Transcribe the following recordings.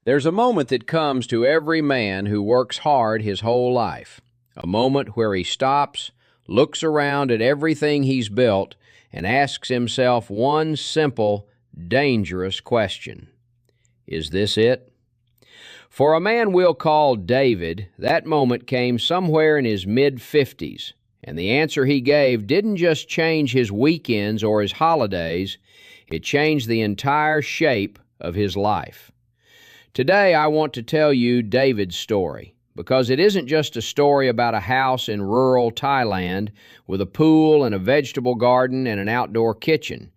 There's a moment that comes to every man who works hard his whole life, a moment where he stops, looks around at everything he's built, and asks himself one simple, dangerous question. Is this it? For a man we'll call David, that moment came somewhere in his mid-50s, and the answer he gave didn't just change his weekends or his holidays, it changed the entire shape of his life. Today, I want to tell you David's story, because it isn't just a story about a house in rural Thailand with a pool and a vegetable garden and an outdoor kitchen.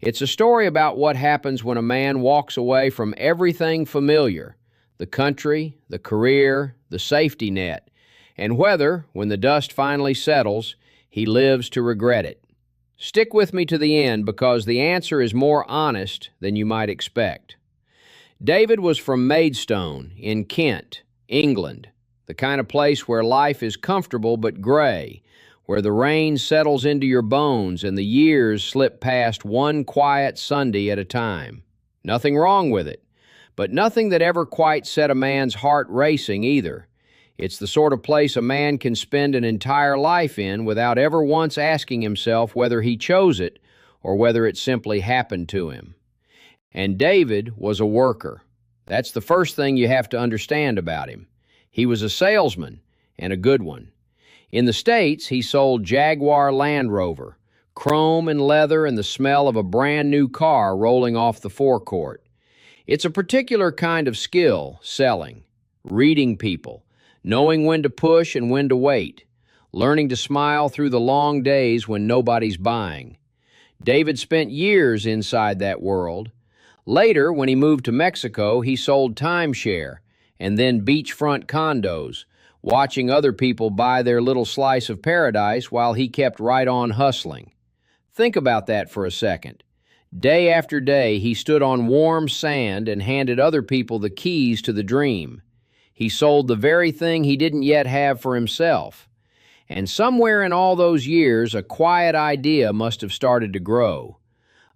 It's a story about what happens when a man walks away from everything familiar, the country, the career, the safety net, and whether, when the dust finally settles, he lives to regret it. Stick with me to the end because the answer is more honest than you might expect. David was from Maidstone in Kent, England, the kind of place where life is comfortable but gray, where the rain settles into your bones and the years slip past one quiet Sunday at a time. Nothing wrong with it, but nothing that ever quite set a man's heart racing either. It's the sort of place a man can spend an entire life in without ever once asking himself whether he chose it or whether it simply happened to him. And David was a worker. That's the first thing you have to understand about him. He was a salesman, and a good one. In the States, he sold Jaguar Land Rover, chrome and leather and the smell of a brand new car rolling off the forecourt. It's a particular kind of skill, selling, reading people, knowing when to push and when to wait, learning to smile through the long days when nobody's buying. David spent years inside that world. Later, when he moved to Mexico, he sold timeshare and then beachfront condos, watching other people buy their little slice of paradise while he kept right on hustling. Think about that for a second. Day after day, he stood on warm sand and handed other people the keys to the dream. He sold the very thing he didn't yet have for himself. And somewhere in all those years, a quiet idea must have started to grow.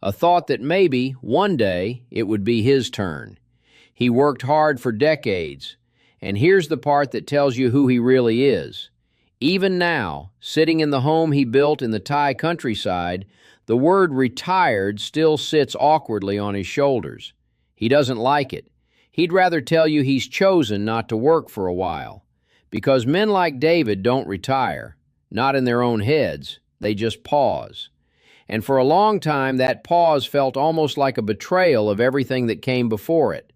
A thought that maybe, one day, it would be his turn. He worked hard for decades, and here's the part that tells you who he really is. Even now, sitting in the home he built in the Thai countryside, the word retired still sits awkwardly on his shoulders. He doesn't like it. He'd rather tell you he's chosen not to work for a while, because men like David don't retire, not in their own heads, they just pause. And for a long time, that pause felt almost like a betrayal of everything that came before it.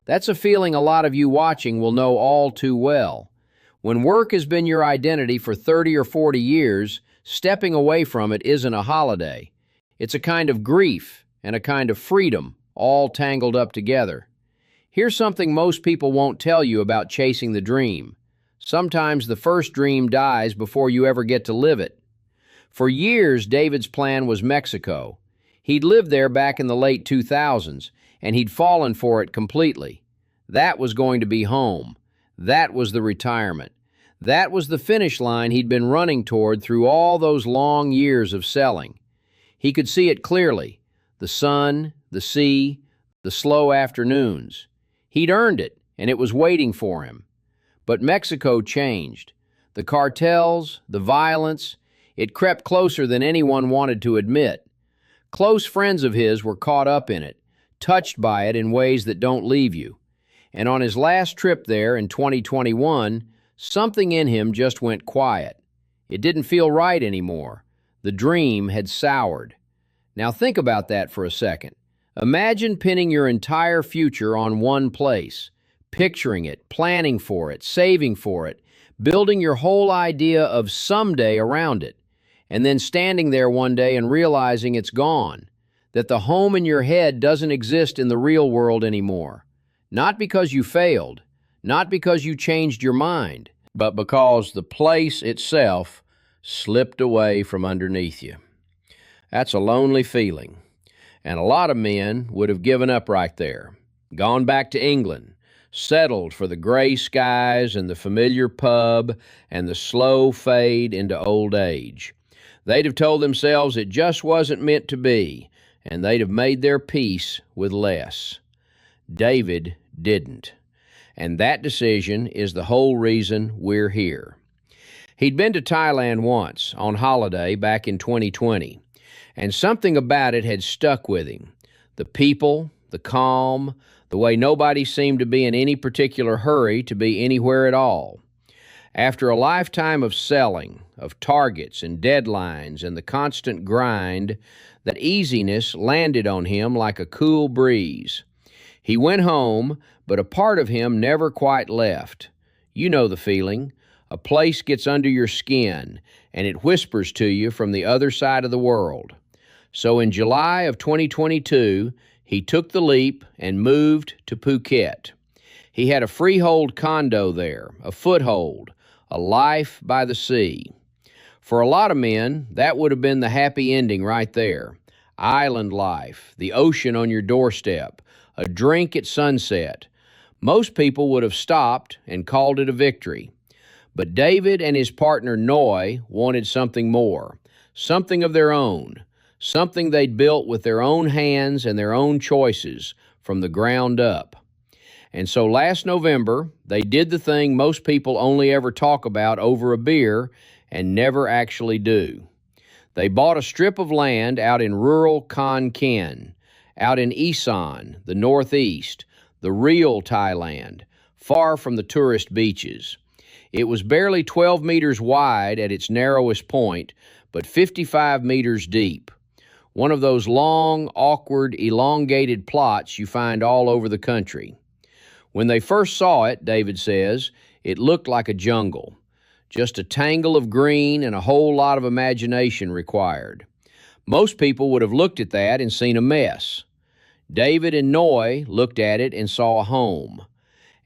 That's a feeling a lot of you watching will know all too well. When work has been your identity for 30 or 40 years, stepping away from it isn't a holiday. It's a kind of grief and a kind of freedom, all tangled up together. Here's something most people won't tell you about chasing the dream. Sometimes the first dream dies before you ever get to live it. For years, David's plan was Mexico. He'd lived there back in the late 2000s, and he'd fallen for it completely. That was going to be home. That was the retirement. That was the finish line he'd been running toward through all those long years of selling. He could see it clearly, the sun, the sea, the slow afternoons. He'd earned it, and it was waiting for him. But Mexico changed. The cartels, the violence, it crept closer than anyone wanted to admit. Close friends of his were caught up in it, touched by it in ways that don't leave you. And on his last trip there in 2021, something in him just went quiet. It didn't feel right anymore. The dream had soured. Now think about that for a second. Imagine pinning your entire future on one place, picturing it, planning for it, saving for it, building your whole idea of someday around it, and then standing there one day and realizing it's gone, that the home in your head doesn't exist in the real world anymore. Not because you failed, not because you changed your mind, but because the place itself slipped away from underneath you. That's a lonely feeling, and a lot of men would have given up right there, gone back to England, settled for the gray skies and the familiar pub and the slow fade into old age. They'd have told themselves it just wasn't meant to be, and they'd have made their peace with less. David didn't. And that decision is the whole reason we're here. He'd been to Thailand once on holiday back in 2020, and something about it had stuck with him. The people, the calm, the way nobody seemed to be in any particular hurry to be anywhere at all. After a lifetime of selling, of targets and deadlines and the constant grind, that easiness landed on him like a cool breeze. He went home, but a part of him never quite left. You know the feeling. A place gets under your skin, and it whispers to you from the other side of the world. So in July of 2022, he took the leap and moved to Phuket. He had a freehold condo there, a foothold, a life by the sea. For a lot of men, that would have been the happy ending right there. Island life, the ocean on your doorstep, a drink at sunset. Most people would have stopped and called it a victory. But David and his partner Noi wanted something more, something of their own, something they'd built with their own hands and their own choices from the ground up. And so last November, they did the thing most people only ever talk about over a beer and never actually do. They bought a strip of land out in rural Khon Kaen, out in Isan, the northeast, the real Thailand, far from the tourist beaches. It was barely 12 meters wide at its narrowest point, but 55 meters deep. One of those long, awkward, elongated plots you find all over the country. When they first saw it, David says, it looked like a jungle. Just a tangle of green and a whole lot of imagination required. Most people would have looked at that and seen a mess. David and Noi looked at it and saw a home.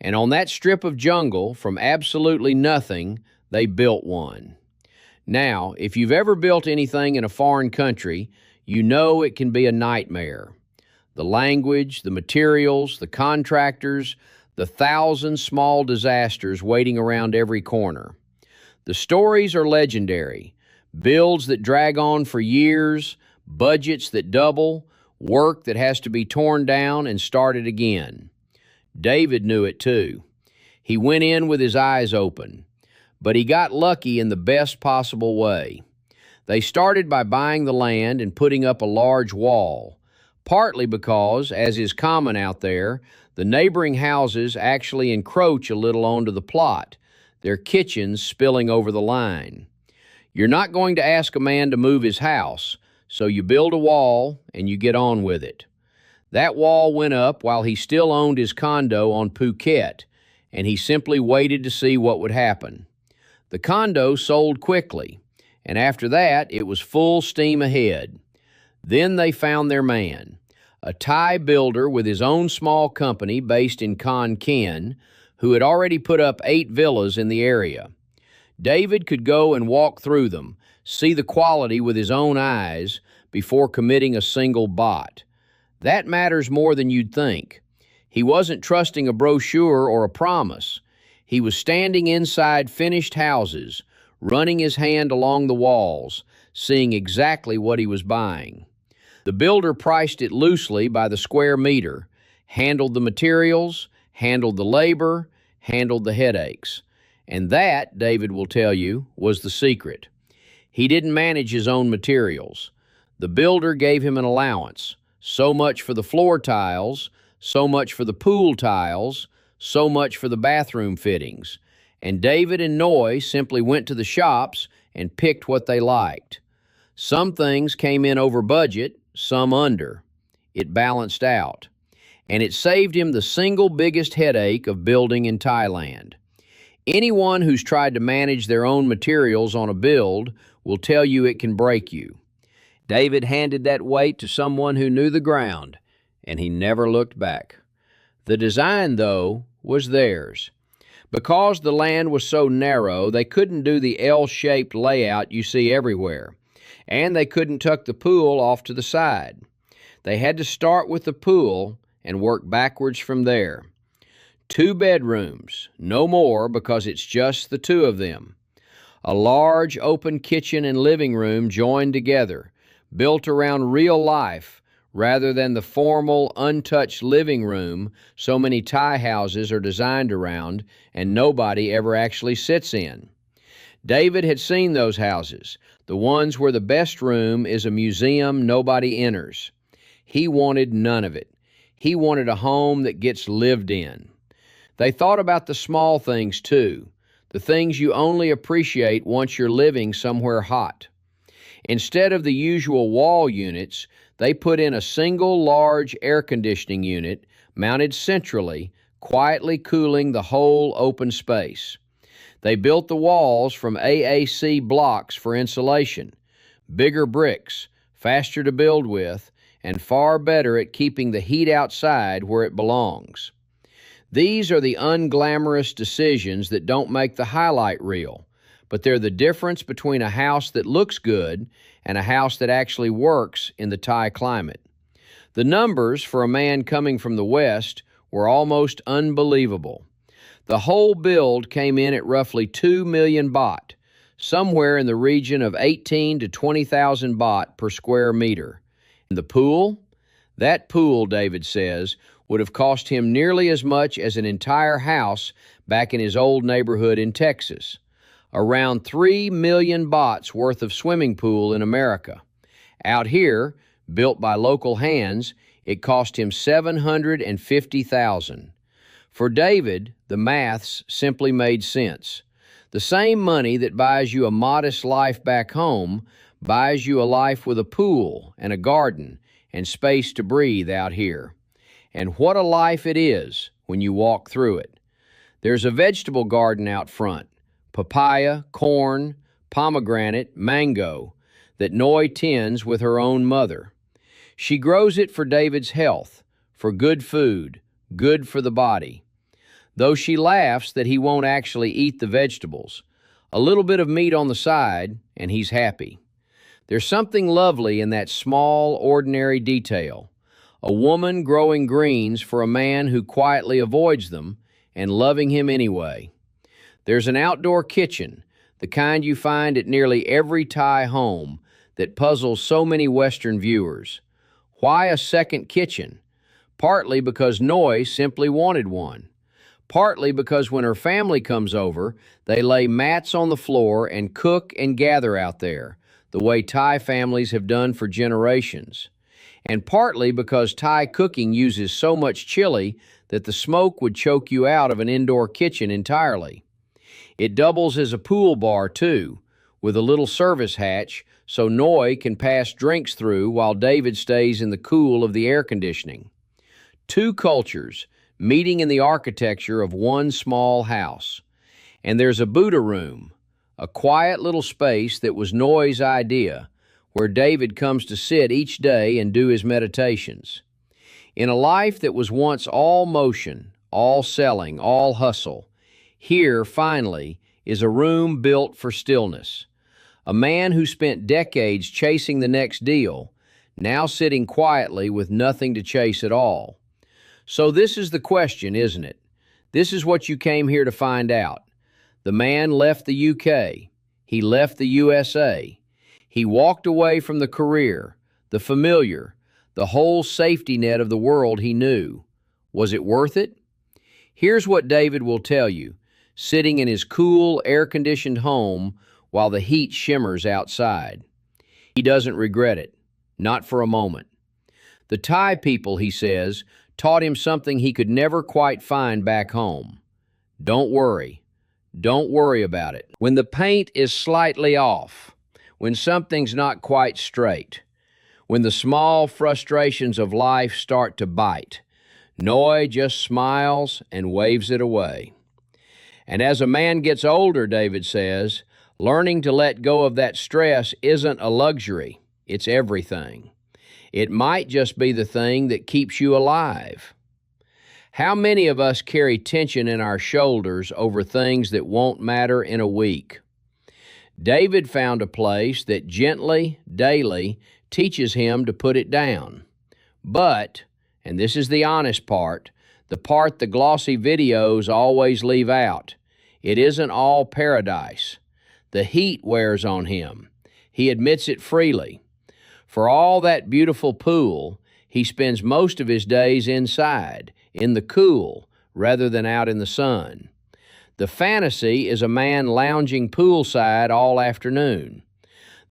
And on that strip of jungle, from absolutely nothing, they built one. Now, if you've ever built anything in a foreign country, you know it can be a nightmare. The language, the materials, the contractors, the thousand small disasters waiting around every corner. The stories are legendary. Builds that drag on for years, budgets that double, work that has to be torn down and started again. David knew it too. He went in with his eyes open, but he got lucky in the best possible way. They started by buying the land and putting up a large wall, partly because, as is common out there, the neighboring houses actually encroach a little onto the plot, their kitchens spilling over the line. You're not going to ask a man to move his house, so you build a wall and you get on with it. That wall went up while he still owned his condo on Phuket, and he simply waited to see what would happen. The condo sold quickly, and after that, it was full steam ahead. Then they found their man, a Thai builder with his own small company based in Khon Kaen, who had already put up 8 villas in the area. David could go and walk through them, see the quality with his own eyes before committing a single bot. That matters more than you'd think. He wasn't trusting a brochure or a promise. He was standing inside finished houses, running his hand along the walls, seeing exactly what he was buying. The builder priced it loosely by the square meter, handled the materials, handled the labor, handled the headaches. And that, David will tell you, was the secret. He didn't manage his own materials. The builder gave him an allowance, so much for the floor tiles, so much for the pool tiles, so much for the bathroom fittings. And David and Noi simply went to the shops and picked what they liked. Some things came in over budget, some under. It balanced out. And it saved him the single biggest headache of building in Thailand. Anyone who's tried to manage their own materials on a build will tell you it can break you. David handed that weight to someone who knew the ground, and he never looked back. The design, though, was theirs. Because the land was so narrow, they couldn't do the L-shaped layout you see everywhere, and they couldn't tuck the pool off to the side. They had to start with the pool and work backwards from there. 2 bedrooms, no more because it's just the 2 of them. A large open kitchen and living room joined together, built around real life, rather than the formal, untouched living room so many Thai houses are designed around and nobody ever actually sits in. David had seen those houses, the ones where the best room is a museum nobody enters. He wanted none of it. He wanted a home that gets lived in. They thought about the small things too, the things you only appreciate once you're living somewhere hot. Instead of the usual wall units, they put in a single large air conditioning unit mounted centrally, quietly cooling the whole open space. They built the walls from AAC blocks for insulation, bigger bricks, faster to build with, and far better at keeping the heat outside where it belongs. These are the unglamorous decisions that don't make the highlight reel, but they're the difference between a house that looks good and a house that actually works in the Thai climate. The numbers for a man coming from the West were almost unbelievable. The whole build came in at roughly 2 million baht, somewhere in the region of 18 to 20,000 baht per square meter. And the pool? That pool, David says, would have cost him nearly as much as an entire house back in his old neighborhood in Texas. Around 3 million bahts worth of swimming pool in America. Out here, built by local hands, it cost him 750,000. For David, the maths simply made sense. The same money that buys you a modest life back home buys you a life with a pool and a garden and space to breathe out here. And what a life it is when you walk through it. There's a vegetable garden out front, papaya, corn, pomegranate, mango, that Noi tends with her own mother. She grows it for David's health, for good food, good for the body. Though she laughs that he won't actually eat the vegetables. A little bit of meat on the side, and he's happy. There's something lovely in that small, ordinary detail. A woman growing greens for a man who quietly avoids them and loving him anyway. There's an outdoor kitchen, the kind you find at nearly every Thai home, that puzzles so many Western viewers. Why a second kitchen? Partly because Noi simply wanted one. Partly because when her family comes over, they lay mats on the floor and cook and gather out there, the way Thai families have done for generations. And partly because Thai cooking uses so much chili that the smoke would choke you out of an indoor kitchen entirely. It doubles as a pool bar, too, with a little service hatch so Noi can pass drinks through while David stays in the cool of the air conditioning. Two cultures meeting in the architecture of one small house. And there's a Buddha room, a quiet little space that was Noi's idea, where David comes to sit each day and do his meditations. In a life that was once all motion, all selling, all hustle, here, finally, is a room built for stillness. A man who spent decades chasing the next deal, now sitting quietly with nothing to chase at all. So this is the question, isn't it? This is what you came here to find out. The man left the UK. He left the USA. He walked away from the career, the familiar, the whole safety net of the world he knew. Was it worth it? Here's what David will tell you, sitting in his cool, air-conditioned home while the heat shimmers outside. He doesn't regret it, not for a moment. The Thai people, he says, taught him something he could never quite find back home. Don't worry. Don't worry about it. When the paint is slightly off, when something's not quite straight, when the small frustrations of life start to bite, Noi just smiles and waves it away. And as a man gets older, David says, learning to let go of that stress isn't a luxury, it's everything. It might just be the thing that keeps you alive. How many of us carry tension in our shoulders over things that won't matter in a week? David found a place that gently, daily, teaches him to put it down. But, and this is the honest part, the part the glossy videos always leave out, it isn't all paradise. The heat wears on him. He admits it freely. For all that beautiful pool, He spends most of his days inside, in the cool, rather than out in the sun. The fantasy is a man lounging poolside all afternoon.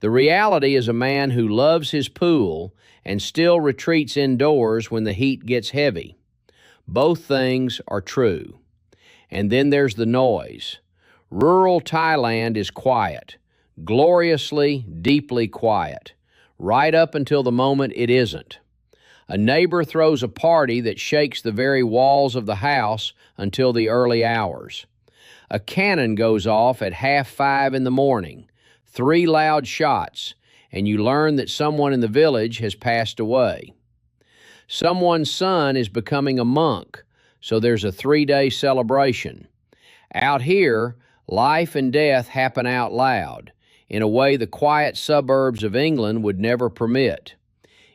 The reality is a man who loves his pool and still retreats indoors when the heat gets heavy. Both things are true. And then there's the noise. Rural Thailand is quiet, gloriously, deeply quiet, right up until the moment it isn't. A neighbor throws a party that shakes the very walls of the house until the early hours. A cannon goes off at 4:30 in the morning, 3 loud shots, and you learn that someone in the village has passed away. Someone's son is becoming a monk, so there's a 3-day celebration. Out here, life and death happen out loud, in a way the quiet suburbs of England would never permit.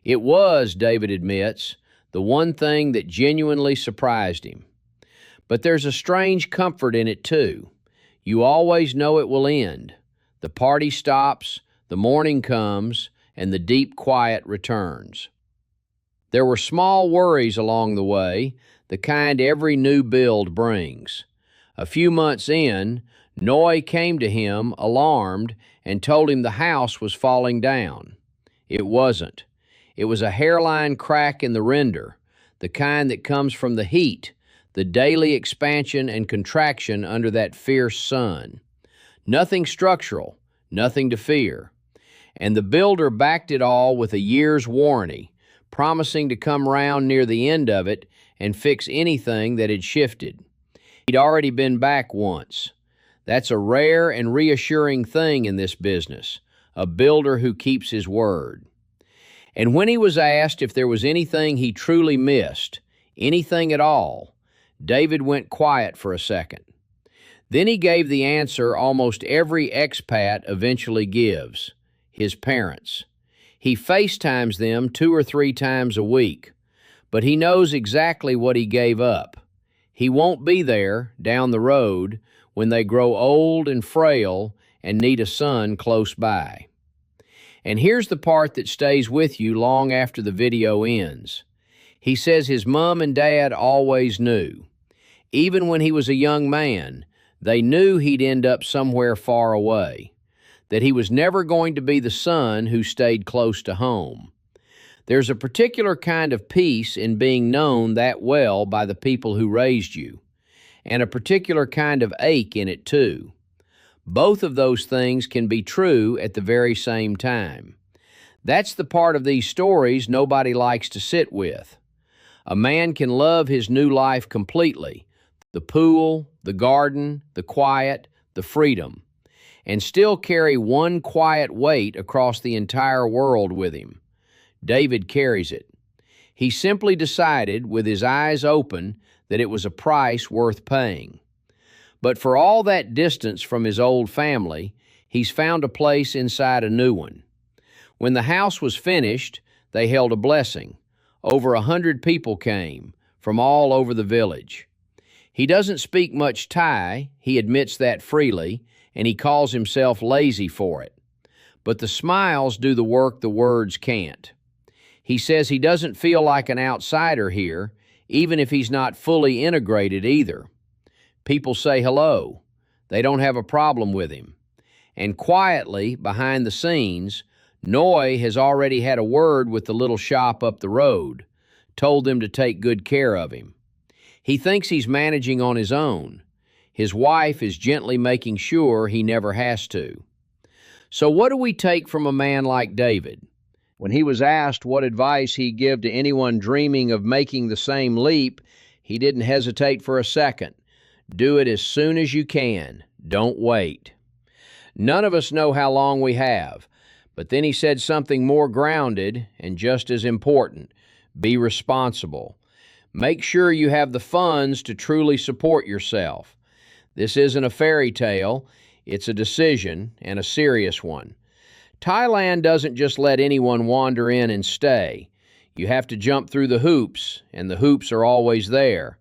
It was, David admits, the one thing that genuinely surprised him. But there's a strange comfort in it, too. You always know it will end. The party stops, the morning comes, and the deep quiet returns. There were small worries along the way, the kind every new build brings. A few months in, Noi came to him, alarmed, and told him the house was falling down. It wasn't. It was a hairline crack in the render, the kind that comes from the heat, the daily expansion and contraction under that fierce sun. Nothing structural, nothing to fear. And the builder backed it all with a year's warranty, promising to come round near the end of it and fix anything that had shifted. He'd already been back once. That's a rare and reassuring thing in this business, a builder who keeps his word. And when he was asked if there was anything he truly missed, anything at all, David went quiet for a second. Then he gave the answer almost every expat eventually gives: his parents. He FaceTimes them 2 or 3 times a week, but he knows exactly what he gave up. He won't be there, down the road, when they grow old and frail and need a son close by. And here's the part that stays with you long after the video ends. He says his mom and dad always knew. Even when he was a young man, they knew he'd end up somewhere far away, that he was never going to be the son who stayed close to home. There's a particular kind of peace in being known that well by the people who raised you, and a particular kind of ache in it too. Both of those things can be true at the very same time. That's the part of these stories nobody likes to sit with. A man can love his new life completely, the pool, the garden, the quiet, the freedom, and still carry one quiet weight across the entire world with him. David carries it. He simply decided, with his eyes open, that it was a price worth paying. But for all that distance from his old family, he's found a place inside a new one. When the house was finished, they held a blessing. Over 100 people came, from all over the village. He doesn't speak much Thai, he admits that freely, and he calls himself lazy for it. But the smiles do the work the words can't. He says he doesn't feel like an outsider here, even if he's not fully integrated either. People say hello. They don't have a problem with him. And quietly, behind the scenes, Noi has already had a word with the little shop up the road, told them to take good care of him. He thinks he's managing on his own. His wife is gently making sure he never has to. So what do we take from a man like David? When he was asked what advice he'd give to anyone dreaming of making the same leap, he didn't hesitate for a second. Do it as soon as you can. Don't wait. None of us know how long we have, but then he said something more grounded and just as important. Be responsible. Make sure you have the funds to truly support yourself. This isn't a fairy tale. It's a decision, and a serious one. Thailand doesn't just let anyone wander in and stay. You have to jump through the hoops, and the hoops are always there.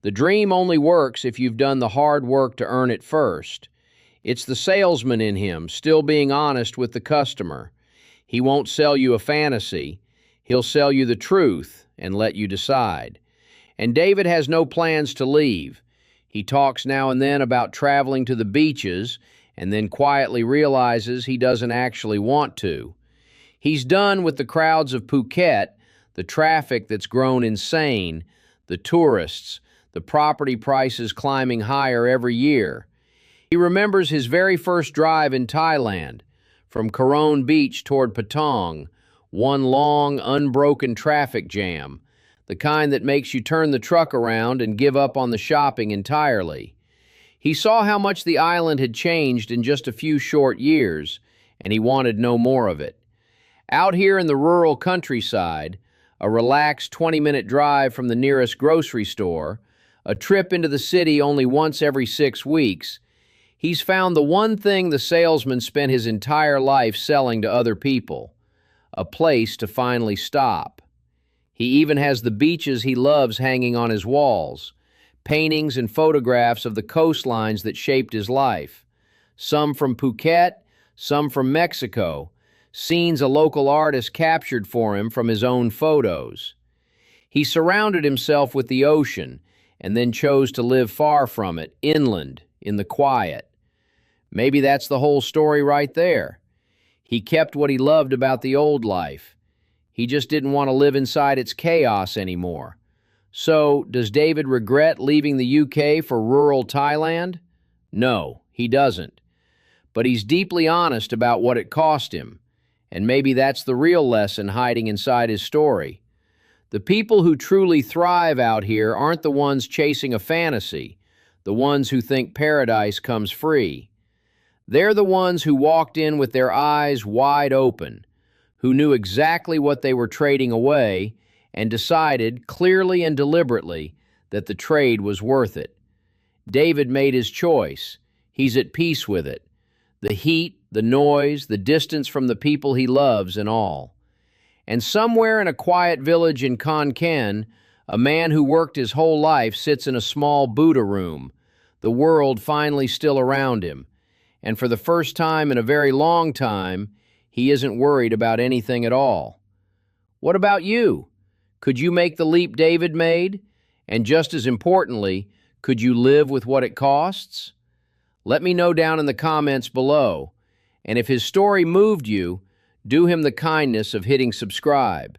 The dream only works if you've done the hard work to earn it first. It's the salesman in him, still being honest with the customer. He won't sell you a fantasy. He'll sell you the truth and let you decide. And David has no plans to leave. He talks now and then about traveling to the beaches and then quietly realizes he doesn't actually want to. He's done with the crowds of Phuket, the traffic that's grown insane, the tourists, the property prices climbing higher every year. He remembers his very first drive in Thailand, from Khon Beach toward Patong, one long, unbroken traffic jam, the kind that makes you turn the truck around and give up on the shopping entirely. He saw how much the island had changed in just a few short years, and he wanted no more of it. Out here in the rural countryside, a relaxed 20-minute drive from the nearest grocery store, a trip into the city only once every 6 weeks, he's found the one thing the salesman spent his entire life selling to other people: a place to finally stop. He even has the beaches he loves hanging on his walls, paintings and photographs of the coastlines that shaped his life. Some from Phuket, some from Mexico, scenes a local artist captured for him from his own photos. He surrounded himself with the ocean and then chose to live far from it, inland, in the quiet. Maybe that's the whole story right there. He kept what he loved about the old life. He just didn't want to live inside its chaos anymore. So, does David regret leaving the UK for rural Thailand? No, he doesn't. But he's deeply honest about what it cost him, and maybe that's the real lesson hiding inside his story. The people who truly thrive out here aren't the ones chasing a fantasy, the ones who think paradise comes free. They're the ones who walked in with their eyes wide open, who knew exactly what they were trading away and decided clearly and deliberately that the trade was worth it. David made his choice. He's at peace with it. The heat, the noise, the distance from the people he loves and all. And somewhere in a quiet village in Khon Kaen, a man who worked his whole life sits in a small Buddha room, the world finally still around him. And for the first time in a very long time, he isn't worried about anything at all. What about you? Could you make the leap David made? And just as importantly, could you live with what it costs? Let me know down in the comments below. And if his story moved you, do him the kindness of hitting subscribe.